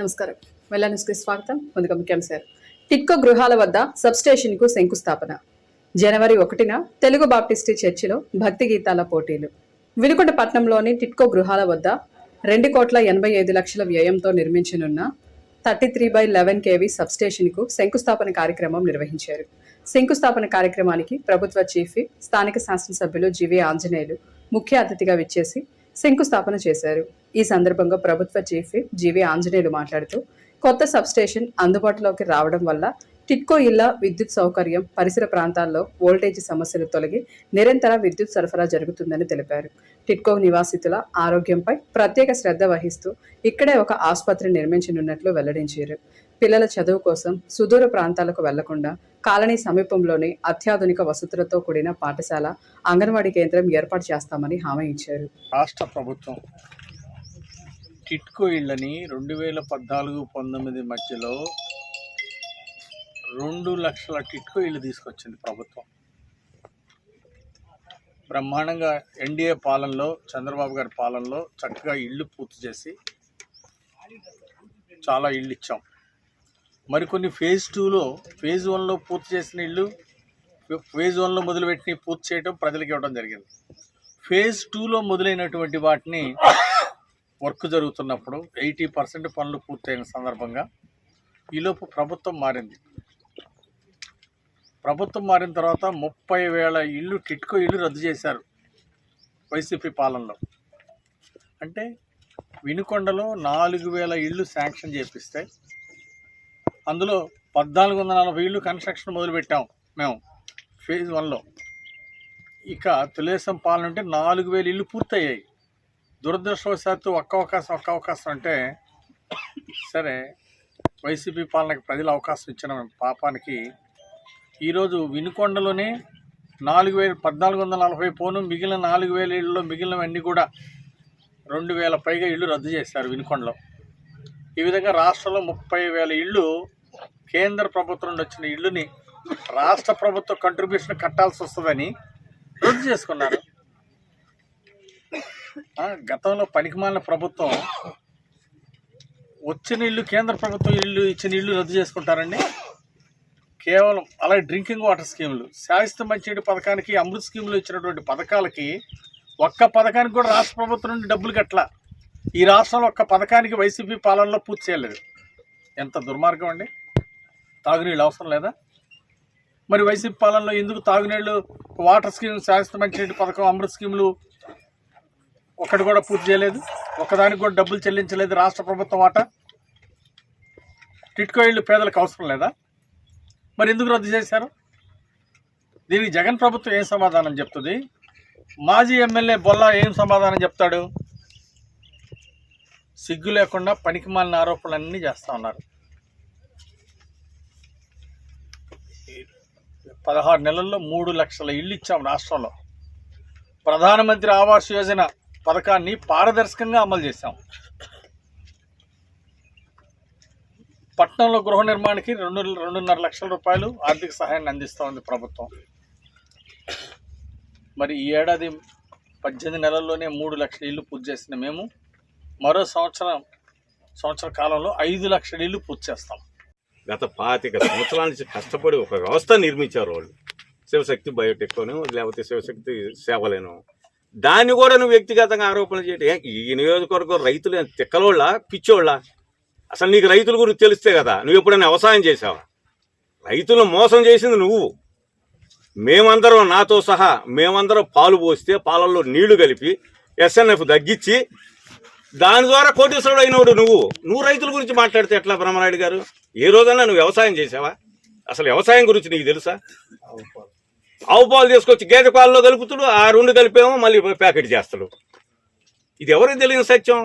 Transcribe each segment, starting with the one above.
నమస్కారం. వెల్ల న్యూస్కి స్వాగతం. ముందుగా ముఖ్యాంశాలు. టిట్కో గృహాల వద్ద సబ్స్టేషన్కు శంకుస్థాపన. జనవరి 1న తెలుగు బాప్టిస్టు చర్చిలో భక్తి గీతాల పోటీలు. వినుకొండ పట్టణంలోని టిట్కో గృహాల వద్ద 2,85,00,000 వ్యయంతో నిర్మించనున్న 33/11 kV సబ్స్టేషన్కు శంకుస్థాపన కార్యక్రమం నిర్వహించారు. శంకుస్థాపన కార్యక్రమానికి ప్రభుత్వ చీఫ్ స్థానిక శాసనసభ్యులు జీవీ ఆంజనేయులు ముఖ్య అతిథిగా విచ్చేసి శంకుస్థాపన చేశారు. ఈ సందర్భంగా ప్రభుత్వ చీఫ్ జీవీ ఆంజనేయులు మాట్లాడుతూ, కొత్త సబ్స్టేషన్ అందుబాటులోకి రావడం వల్ల టిట్కో ఇళ్ల విద్యుత్ సౌకర్యం, పరిసర ప్రాంతాల్లో వోల్టేజ్ సమస్యలు తొలగి నిరంతర విద్యుత్ సరఫరా జరుగుతుందని తెలిపారు. టిట్కో నివాసితుల ఆరోగ్యంపై ప్రత్యేక శ్రద్ధ వహిస్తూ ఇక్కడే ఒక ఆసుపత్రి నిర్మించనున్నట్లు వెల్లడించారు. పిల్లల చదువు కోసం సుదూర ప్రాంతాలకు వెళ్లకుండా కాలనీ సమీపంలోనే అత్యాధునిక వసతులతో కూడిన పాఠశాల, అంగన్వాడీ కేంద్రం ఏర్పాటు చేస్తామని హామీ ఇచ్చారు. రాష్ట్ర ప్రభుత్వం టిట్కో ఇళ్లని 2014-19 మధ్యలో 2 లక్షల టిట్కో ఇళ్ళు తీసుకొచ్చింది ప్రభుత్వం. బ్రహ్మాండంగా ఎన్డీఏ పాలనలో, చంద్రబాబు గారి పాలనలో చక్కగా ఇళ్ళు పూర్తి చేసి చాలా ఇళ్ళు ఇచ్చాం. మరికొన్ని ఫేజ్ 1లో పూర్తి చేసిన ఇళ్ళు, ఫేజ్ 1లో మొదలుపెట్టి పూర్తి చేయడం ప్రజలకు ఇవ్వడం జరిగింది. ఫేజ్ 2లో మొదలైనటువంటి వాటిని వర్క్ జరుగుతున్నప్పుడు 80% పనులు పూర్తయిన సందర్భంగా ఈలోపు ప్రభుత్వం మారింది. ప్రభుత్వం మారిన తర్వాత 30,000 ఇళ్ళు, టిట్కో ఇళ్ళు రద్దు చేశారు వైసీపీ పాలనలో. అంటే వినుకొండలో 4,000 ఇళ్ళు శాంక్షన్ చేపిస్తే అందులో 1,440 ఇళ్ళు కన్స్ట్రక్షన్ మొదలుపెట్టాం మేము ఫేజ్ 1లో. ఇక తెలుగుదేశం పాలన ఉంటే 4,000 ఇళ్ళు పూర్తయ్యాయి. దురదృష్టవశాత్తు ఒక్క అవకాశం అంటే సరే, వైసీపీ పాలనకి ప్రజలు అవకాశం ఇచ్చిన పాపానికి ఈరోజు వినుకొండలోనే 1,440 పోను, మిగిలిన 4,000 ఇళ్ళలో మిగిలినవన్నీ కూడా 2,000 పైగా ఇళ్ళు రద్దు చేశారు వినుకొండలో. ఈ విధంగా రాష్ట్రంలో 30,000 ఇళ్ళు కేంద్ర ప్రభుత్వం నుండి వచ్చిన ఇళ్ళుని రాష్ట్ర ప్రభుత్వ కంట్రిబ్యూషన్ కట్టాల్సి వస్తుందని రద్దు చేసుకున్నారు. గతంలో పనికిమాలిన ప్రభుత్వం వచ్చిన ఇల్లు, కేంద్ర ప్రభుత్వం ఇల్లు ఇచ్చిన ఇల్లు రద్దు చేసుకుంటారండి. కేవలం అలాగే డ్రింకింగ్ వాటర్ స్కీములు, శాశ్వత మంచినీటి పథకానికి, అమృత్ స్కీములు ఇచ్చినటువంటి పథకాలకి ఒక్క పథకానికి కూడా రాష్ట్ర ప్రభుత్వం నుండి డబ్బులు కట్టలా. ఈ రాష్ట్రంలో ఒక్క పథకానికి వైసీపీ పాలనలో పూర్తి చేయలేదు. ఎంత దుర్మార్గం అండి! తాగునీళ్ళు అవసరం లేదా? మరి వైసీపీ పాలనలో ఎందుకు తాగునీళ్ళు, వాటర్ స్కీమ్, శాశ్వత మంచినీటి పథకం, అమృత్ స్కీములు ఒక్కటి కూడా పూర్తి చేయలేదు? ఒక్కదానికి కూడా డబ్బులు చెల్లించలేదు రాష్ట్ర ప్రభుత్వం వాటా. టిట్కో ఇళ్ళు పేదలకు అవసరం లేదా? మరి ఎందుకు రద్దు చేశారు? దీనికి జగన్ ప్రభుత్వం ఏం సమాధానం చెప్తుంది? మాజీ ఎమ్మెల్యే బొల్లా ఏం సమాధానం చెప్తాడు? సిగ్గు లేకుండా పనికిమాలిన ఆరోపణలన్నీ చేస్తూ ఉన్నారు. 16 నెలల్లో 3 లక్షల ఇళ్ళు ఇచ్చాం రాష్ట్రంలో. ప్రధానమంత్రి ఆవాస్ యోజన పథకాన్ని పారదర్శకంగా అమలు చేశాం. పట్టణంలో గృహ నిర్మాణానికి 2.5 లక్షల రూపాయలు ఆర్థిక సహాయాన్ని అందిస్తూ ఉంది ప్రభుత్వం. మరి ఈ ఏడాది 18 నెలల్లోనే 3 లక్షల ఇళ్ళు పూర్తి చేసిన మేము మరో సంవత్సర కాలంలో 5 లక్షల ఇళ్ళు పూర్తి చేస్తాం. గత 25 సంవత్సరాల నుంచి కష్టపడి ఒక వ్యవస్థ నిర్మించారు వాళ్ళు. శివశక్తి బయోటెక్ను, లేకపోతే శివశక్తి సేవలేను. దాన్ని కూడా నువ్వు వ్యక్తిగతంగా ఆరోపణలు చేయటం. ఈ నియోజకవర్గం రైతులు తిక్కలోళ్ళ, పిచ్చోళ్ళ? అసలు నీకు రైతుల గురించి తెలిస్తే కదా. నువ్వు ఎప్పుడైనా వ్యవసాయం చేసావా? రైతులను మోసం చేసింది నువ్వు. మేమందరం, నాతో సహా మేమందరం పాలు పోస్తే పాలల్లో నీళ్లు కలిపి SNF తగ్గించి దాని ద్వారా కోటీశ్వరుడు అయినోడు నువ్వు రైతుల గురించి మాట్లాడితే ఎట్లా బ్రహ్మనాయుడు గారు? ఏ రోజన్నా నువ్వు వ్యవసాయం చేసావా? అసలు వ్యవసాయం గురించి నీకు తెలుసా? ఆవు పాలు తీసుకొచ్చి గేదె పాలలో కలుపుతుడు, ఆ 2 కలిపేమో మళ్ళీ ప్యాకెట్ చేస్తాడు. ఇది ఎవరికి తెలియని సత్యం.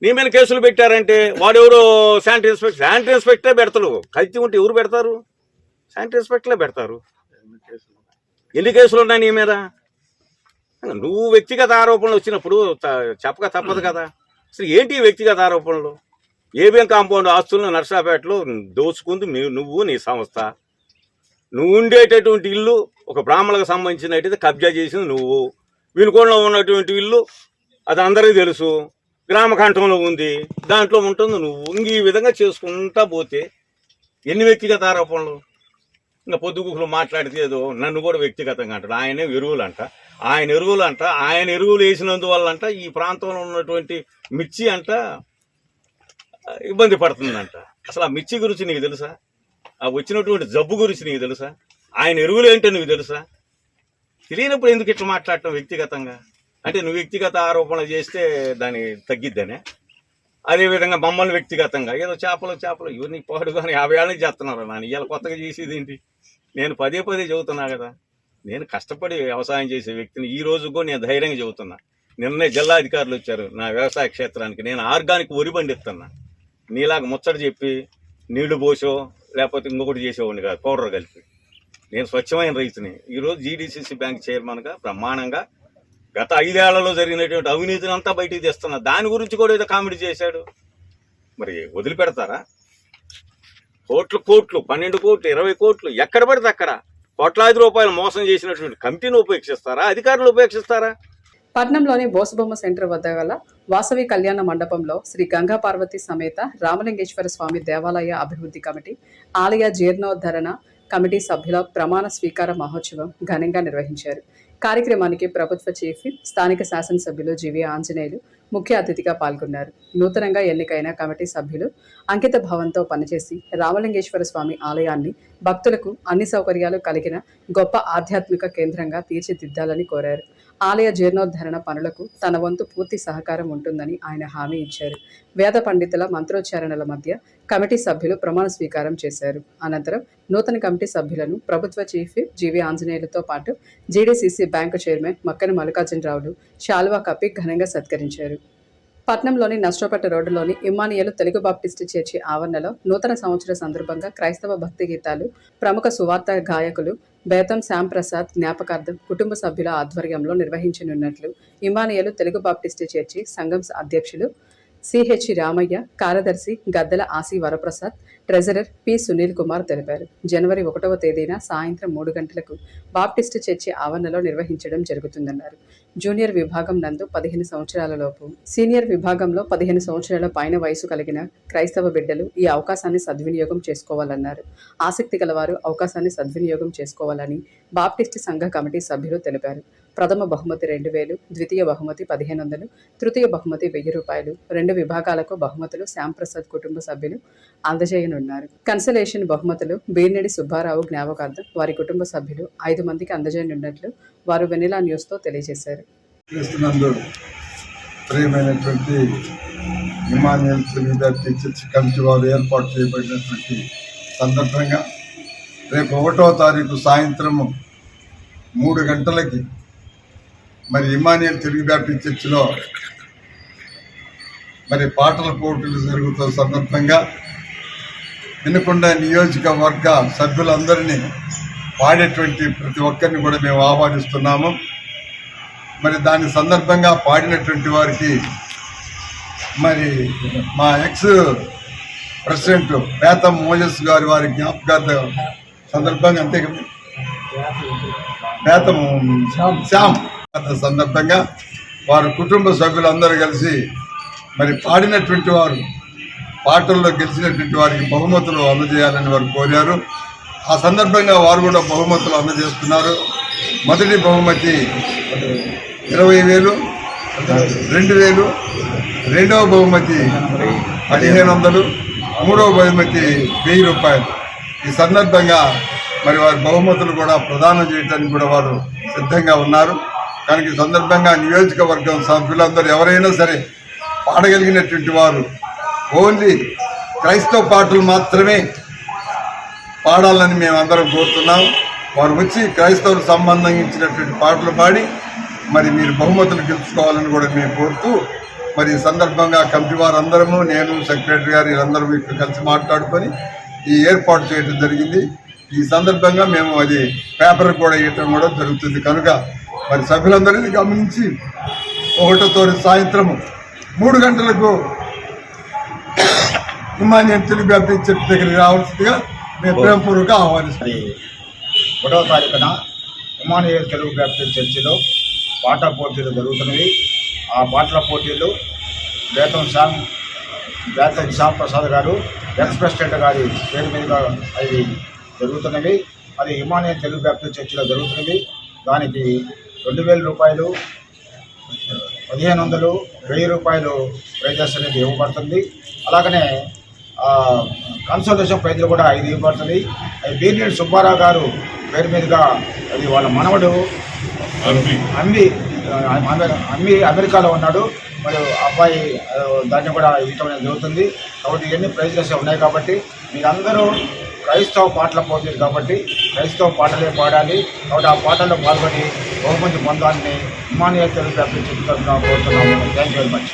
నీ మీద కేసులు పెట్టారంటే వాడెవరో శానిటరీ ఇన్స్పెక్టరే పెడతాడు. కల్తీ ఉంటే ఎవరు పెడతారు? శానిటరీ ఇన్స్పెక్టర్లే పెడతారు. ఎన్ని కేసులు ఉన్నాయి నీ మీద? నువ్వు వ్యక్తిగత ఆరోపణలు వచ్చినప్పుడు చెప్పక తప్పదు కదా. అసలు ఏంటి వ్యక్తిగత ఆరోపణలు? ఏబిఎం కాంపౌండ్ ఆస్తులను నర్సాపేటలో దోచుకుంది నువ్వు, నీ సంస్థ. నువ్వు ఉండేటటువంటి ఇల్లు ఒక బ్రాహ్మణులకు సంబంధించినట్టయితే కబ్జా చేసింది నువ్వు. వినుకొండలో ఉన్నటువంటి ఇల్లు అది అందరికీ తెలుసు. గ్రామకంఠంలో ఉంది, దాంట్లో ఉంటుంది నువ్వు. ఇంక ఈ విధంగా చేసుకుంటా పోతే ఎన్ని వ్యక్తిగత ఆరోపణలు? ఇంకా పొద్దుగుకులు మాట్లాడితే ఏదో నన్ను కూడా వ్యక్తిగతంగా అంటాడు. ఆయన ఎరువులు వేసినందువల్లంట ఈ ప్రాంతంలో ఉన్నటువంటి మిర్చి అంట ఇబ్బంది పడుతుందంట. అసలు ఆ మిర్చి గురించి నీకు తెలుసా? ఆ వచ్చినటువంటి జబ్బు గురించి నీకు తెలుసా? ఆయన ఎరువులు ఏంటో నీకు తెలుసా? తెలియనప్పుడు ఎందుకు ఇట్లా మాట్లాడటం వ్యక్తిగతంగా? అంటే నువ్వు వ్యక్తిగత ఆరోపణలు చేస్తే దాన్ని తగ్గిద్దనే. అదేవిధంగా మమ్మల్ని వ్యక్తిగతంగా ఏదో చేపలు ఇవన్నీ పాడుగానే 50 ఏళ్ళ నుంచి చేస్తున్నారు. నాన్న ఇవాళ కొత్తగా చేసేది ఏంటి? నేను పదే చెబుతున్నా కదా, నేను కష్టపడి వ్యవసాయం చేసే వ్యక్తిని. ఈ రోజు కూడా నేను ధైర్యంగా చెబుతున్నా. నిన్నే జిల్లా అధికారులు వచ్చారు నా వ్యవసాయ క్షేత్రానికి. నేను ఆర్గానిక్ వరి పండిస్తున్నా. నీలాగా ముచ్చట చెప్పి నీళ్లు పోసో లేకపోతే ఇంకొకటి చేసేవాడిని కాదు, పౌడర్ కలిపి. నేను స్వచ్ఛమైన రైతుని. ఈరోజు జీడీసీసీ బ్యాంక్ చైర్మన్గా బ్రహ్మాండంగా గత 5 ఏళ్లలో జరిగినటువంటి అవినీతిని అంతా బయటికి తెస్తున్నా. దాని గురించి కూడా ఏదో కామెడీ చేశాడు. మరి వదిలిపెడతారా? కోట్లు 12 కోట్లు 20 కోట్లు ఎక్కడ పడితే అక్కడ కోట్లాది రూపాయలు మోసం చేసినటువంటి కమిటీని ఉపేక్షిస్తారా? అధికారులు ఉపేక్షిస్తారా? పట్నంలోని బోసుబొమ్మ సెంటర్ వద్ద గల వాసవి కళ్యాణ మండపంలో శ్రీ గంగా పార్వతి సమేత రామలింగేశ్వర స్వామి దేవాలయ అభివృద్ధి కమిటీ ఆలయ జీర్ణోద్ధరణ కమిటీ సభ్యుల ప్రమాణ స్వీకార మహోత్సవం ఘనంగా నిర్వహించారు. కార్యక్రమానికి ప్రభుత్వ చీఫ్, స్థానిక శాసనసభ్యులు జీవి ఆంజనేయులు ముఖ్య అతిథిగా పాల్గొన్నారు. నూతనంగా ఎన్నికైన కమిటీ సభ్యులు అంకిత భావంతో పనిచేసి రామలింగేశ్వర స్వామి ఆలయాన్ని భక్తులకు అన్ని సౌకర్యాలు కలిగిన గొప్ప ఆధ్యాత్మిక కేంద్రంగా తీర్చిదిద్దాలని కోరారు. ఆలయ జీర్ణోద్ధరణ పనులకు తన వంతు పూర్తి సహకారం ఉంటుందని ఆయన హామీ ఇచ్చారు. వేద పండితుల మంత్రోచ్చారణల మధ్య కమిటీ సభ్యులు ప్రమాణ స్వీకారం చేశారు. అనంతరం నూతన కమిటీ సభ్యులను ప్రభుత్వ చీఫ్ జీవి ఆంజనేయులతో పాటు జీడీసీసీ బ్యాంకు చైర్మన్ మక్కన మల్లికార్జునరావులు శాలువా కప్పి ఘనంగా సత్కరించారు. పట్నంలోని నష్టపేట రోడ్డులోని ఇమ్మానియేలు తెలుగు బాప్టిస్టు చర్చి ఆవరణలో నూతన సంవత్సర సందర్భంగా క్రైస్తవ భక్తి గీతాలు ప్రముఖ సువార్త గాయకులు బేతం శ్యాంప్రసాద్ జ్ఞాపకార్థం కుటుంబ సభ్యుల ఆధ్వర్యంలో నిర్వహించనున్నట్లు ఇమ్మానియేలు తెలుగు బాప్టిస్టు చర్చి సంఘం అధ్యక్షులు సిహెచ్ రామయ్య, కార్యదర్శి గద్దెల ఆసి వరప్రసాద్, ట్రెజరర్ పి సునీల్ కుమార్ తెలిపారు. జనవరి 1వ తేదీన సాయంత్రం 3 గంటలకు బాప్టిస్టు చర్చి ఆవరణలో నిర్వహించడం జరుగుతుందన్నారు. జూనియర్ విభాగం నందు 15 సంవత్సరాల లోపు, సీనియర్ విభాగంలో 15 సంవత్సరాల పైన వయసు కలిగిన క్రైస్తవ బిడ్డలు ఈ అవకాశాన్ని సద్వినియోగం చేసుకోవాలన్నారు. ఆసక్తి గలవారు అవకాశాన్ని సద్వినియోగం చేసుకోవాలని బాప్టిస్టు సంఘ కమిటీ సభ్యులు తెలిపారు. ప్రథమ బహుమతి 2000, ద్వితీయ బహుమతి 1500, తృతీయ బహుమతి 1000 రూపాయలు. 2 విభాగాలకు బహుమతులు శ్యాంప్రసాద్ కుటుంబ సభ్యులు అందజేయనున్నారు. కన్సలేషన్ బహుమతులు బీర్నెడి సుబ్బారావు జ్ఞాపకార్థం వారి కుటుంబ సభ్యులు 5 మందికి అందజేయనున్నట్లు వారు వెనిలా న్యూస్తో తెలియజేశారు. ప్రియమైనటువంటి Immanuel Telugu Baptist church committee వారు ఏర్పాటు చేయబడినటువంటి సందర్భంగా రేపు 1వ తారీఖు సాయంత్రము 3 గంటలకి మరి ఇమ్మానియేల్ తెలుగు బాప్టిస్ట్ చర్చిలో మరి పాటల పోటీలు జరుగుతున్న సందర్భంగా వినుకొండ నియోజకవర్గ సభ్యులందరినీ పాడేటువంటి ప్రతి ఒక్కరిని కూడా మేము ఆహ్వానిస్తున్నాము. మరి దాని సందర్భంగా పాడినటువంటి వారికి మరి మా ఎక్స్ ప్రెసిడెంట్ బేతం మోజస్ గారి వారి జ్ఞాపకార్థ సందర్భంగా అంతే బేతం శ్యామ్ సందర్భంగా వారి కుటుంబ సభ్యులందరూ కలిసి మరి పాడినటువంటి వారు పాటల్లో గెలిచినటువంటి వారికి బహుమతులు అందజేయాలని వారు కోరారు. ఆ సందర్భంగా వారు కూడా బహుమతులు అందజేస్తున్నారు. మొదటి బహుమతి 20,000, 2,000, రెండవ బహుమతి 1,500, మూడవ బహుమతి 1000 రూపాయలు. ఈ సందర్భంగా మరి వారి బహుమతులు కూడా ప్రదానం చేయడానికి కూడా వారు సిద్ధంగా ఉన్నారు. కనుక ఈ సందర్భంగా నియోజకవర్గం సభ్యులందరూ ఎవరైనా సరే పాడగలిగినటువంటి వారు ఓన్లీ క్రైస్తవ పాటలు మాత్రమే పాడాలని మేమందరం కోరుతున్నాం. వారు వచ్చి క్రైస్తవులకు సంబంధించినటువంటి పాటలు పాడి మరి మీరు బహుమతులు గెలుచుకోవాలని కూడా మేము కోరుతూ మరి ఈ సందర్భంగా కమిటీ వారందరము, నేను, సెక్రటరీ గారు వీళ్ళందరూ మీకు కలిసి మాట్లాడుకొని ఈ ఏర్పాటు చేయడం జరిగింది. ఈ సందర్భంగా మేము అది పేపర్ కూడా ఇవ్వటం కూడా జరుగుతుంది. కనుక మరి సభ్యులందరినీ గమనించి 1వ తారీఖు సాయంత్రం 3 గంటలకు ఇమ్మానియేల్ తెలుగు బాప్టిస్ట్ చర్చి దగ్గరికి రావాల్సిందిగా మేము ప్రేమపూర్వక ఆహ్వానిస్తాం. 1వ తారీఖున ఇమ్మానియేల్ తెలుగు బాప్టిస్ట్ చర్చిలో పాటల పోటీలు జరుగుతున్నవి. ఆ పాటల పోటీలు బేతం శ్యామ్ ప్రసాద్ గారు ఎక్స్ ప్రెసిడెంట్ గారి పేరు మీదుగా అవి జరుగుతున్నవి. అది ఇమానియల్ తెలుగు బ్యాప్టిస్ట్ చర్చిలో జరుగుతున్నవి. దానికి 2,000 రూపాయలు, 1,500, 1,000 రూపాయలు ప్రైజెస్ అనేది ఇవ్వబడుతుంది. అలాగనే కన్సల్టేషన్ ప్రైజులు కూడా 5 ఇవ్వబడుతుంది. అది బీర్నేడు సుబ్బారావు గారు పేరు మీదుగా అది వాళ్ళ మనవడు అమ్మి అమెరికాలో ఉన్నాడు. మరి అబ్బాయి దాన్ని కూడా ఇవ్వటం అనేది జరుగుతుంది. కాబట్టి ఇవన్నీ ప్రైజెస్ ఉన్నాయి. కాబట్టి మీరందరూ క్రైస్తవ పాటల పోటీలు కాబట్టి క్రైస్తవ పాటలే పాడాలి. కాబట్టి ఆ పాటల్లో పాల్గొని బహుమతి పొందాలని ఇమానియల్ తెలుగు బ్యాప్టిస్ట్ చర్చ్ తరఫున కోరుతున్నాము. Thank you very much.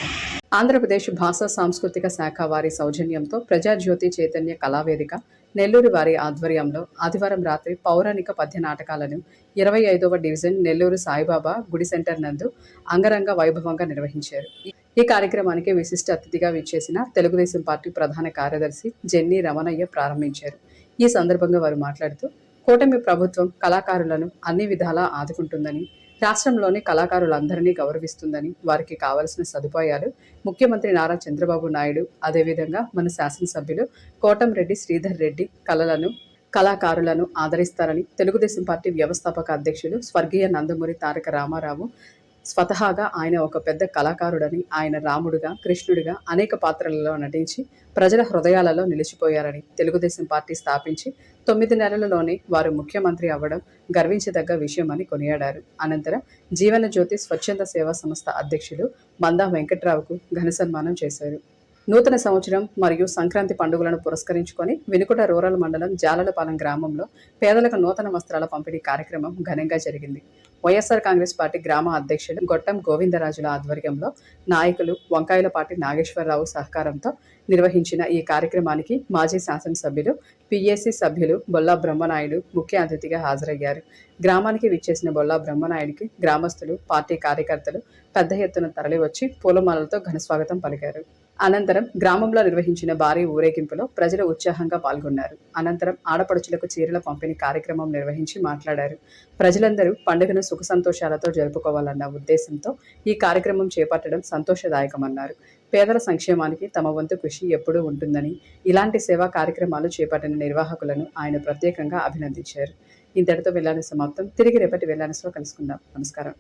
Andhra Pradesh భాషా సాంస్కృతిక శాఖ వారి సౌజన్యంతో ప్రజాజ్యోతి చైతన్య కళావేదిక నెల్లూరు వారి ఆధ్వర్యంలో ఆదివారం రాత్రి పౌరాణిక పద్య నాటకాలను 25వ డివిజన్ నెల్లూరు సాయిబాబా గుడి సెంటర్ నందు అంగరంగ వైభవంగా నిర్వహించారు. ఈ కార్యక్రమానికి విశిష్ట అతిథిగా విచ్చేసిన తెలుగుదేశం పార్టీ ప్రధాన కార్యదర్శి జెన్నీ రమణయ్య ప్రారంభించారు. ఈ సందర్భంగా వారు మాట్లాడుతూ కూటమి ప్రభుత్వం కళాకారులను అన్ని విధాలా ఆదుకుంటుందని, రాష్ట్రంలోని కళాకారులందరినీ గౌరవిస్తుందని, వారికి కావలసిన సదుపాయాలు ముఖ్యమంత్రి నారా చంద్రబాబు నాయుడు, అదేవిధంగా మన శాసనసభ్యులు కోటంరెడ్డి శ్రీధర్ రెడ్డి కళాకారులను ఆదరిస్తారని తెలుగుదేశం పార్టీ వ్యవస్థాపక అధ్యక్షులు స్వర్గీయ నందమూరి తారక రామారావు స్వతహాగా ఆయన ఒక పెద్ద కళాకారుడని, ఆయన రాముడుగా, కృష్ణుడిగా అనేక పాత్రలలో నటించి ప్రజల హృదయాలలో నిలిచిపోయారని, తెలుగుదేశం పార్టీ స్థాపించి 9 నెలలలోనే వారు ముఖ్యమంత్రి అవ్వడం గర్వించదగ్గ విషయమని కొనియాడారు. అనంతరం జీవన జ్యోతి స్వచ్ఛంద సేవా సంస్థ అధ్యక్షులు మందా వెంకట్రావుకు ఘన సన్మానం చేశారు. నూతన సంవత్సరం మరియు సంక్రాంతి పండుగలను పురస్కరించుకొని వినుకొండ రూరల్ మండలం జాలలపాలెం గ్రామంలో పేదలకు నూతన వస్త్రాల పంపిణీ కార్యక్రమం ఘనంగా జరిగింది. వైఎస్ఆర్ కాంగ్రెస్ పార్టీ గ్రామ అధ్యక్షులు గొట్టం గోవిందరాజుల ఆధ్వర్యంలో నాయకులు వంకాయలపాటి నాగేశ్వరరావు సహకారంతో నిర్వహించిన ఈ కార్యక్రమానికి మాజీ శాసనసభ్యులు, పిఏసీ సభ్యులు బొల్లా బ్రహ్మనాయుడు ముఖ్య అతిథిగా హాజరయ్యారు. గ్రామానికి విచ్చేసిన బొల్లా బ్రహ్మనాయుడికి గ్రామస్తులు, పార్టీ కార్యకర్తలు పెద్ద ఎత్తున తరలివచ్చి పూలమాలలతో ఘనస్వాగతం పలికారు. అనంతరం గ్రామంలో నిర్వహించిన భారీ ఊరేగింపులో ప్రజలు ఉత్సాహంగా పాల్గొన్నారు. అనంతరం ఆడపడుచులకు చీరల పంపిణీ కార్యక్రమం నిర్వహించి మాట్లాడారు. ప్రజలందరూ పండుగను సుఖ సంతోషాలతో జరుపుకోవాలన్న ఉద్దేశంతో ఈ కార్యక్రమం చేపట్టడం సంతోషదాయకమన్నారు. పేదల సంక్షేమానికి తమ వంతు కృషి ఎప్పుడూ ఉంటుందని, ఇలాంటి సేవా కార్యక్రమాలు చేపట్టిన నిర్వాహకులను ఆయన ప్రత్యేకంగా అభినందించారు. ఇంతటితో వెళ్ళాలని సమాప్తం. తిరిగి రేపటి వెళ్ళానిలో కలుసుకుందాం. నమస్కారం.